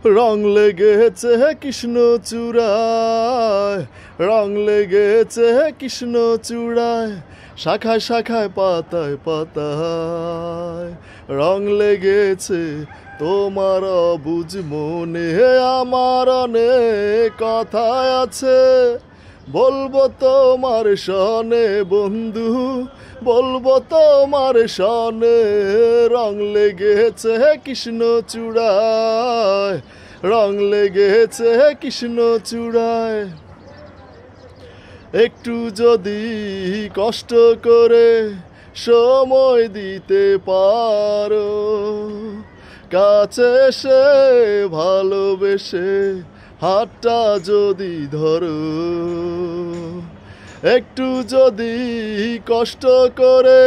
রং লেগেছে কৃষ্ণচূড়ায়, রং লেগেছে কৃষ্ণচূড়ায়, শাখায় শাখায় পাতায় পাতায়। রং লেগেছে তোমার অবুঝ মনে, আমার অনেক কথা আছে, বলবো তোমার সনে বন্ধু, বলবো তোমার সনে। রং লেগেছে কৃষ্ণচূড়ায়, রং লেগেছে কৃষ্ণচূড়ায়। একটু যদি কষ্ট করে সময় দিতে পারো, কাছে এসে ভালোবেসে হাতটা যদি ধরো, একটু যদি কষ্ট করে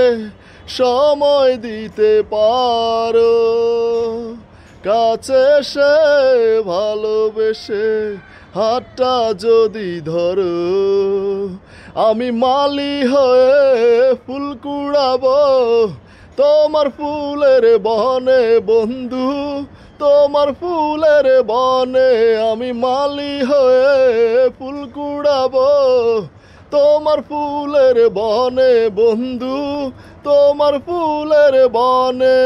সময় দিতে পারো, কাছে এসে ভালোবেসে হাতটা যদি ধরো, আমি মালি হয়ে ফুল কুড়াবো তোমার ফুলের বনে বন্ধু, তোমার ফুলের বনে। আমি মালি হয়ে ফুল কুড়াবো তোমার ফুলের বনে বন্ধু, তোমার ফুলের বনে।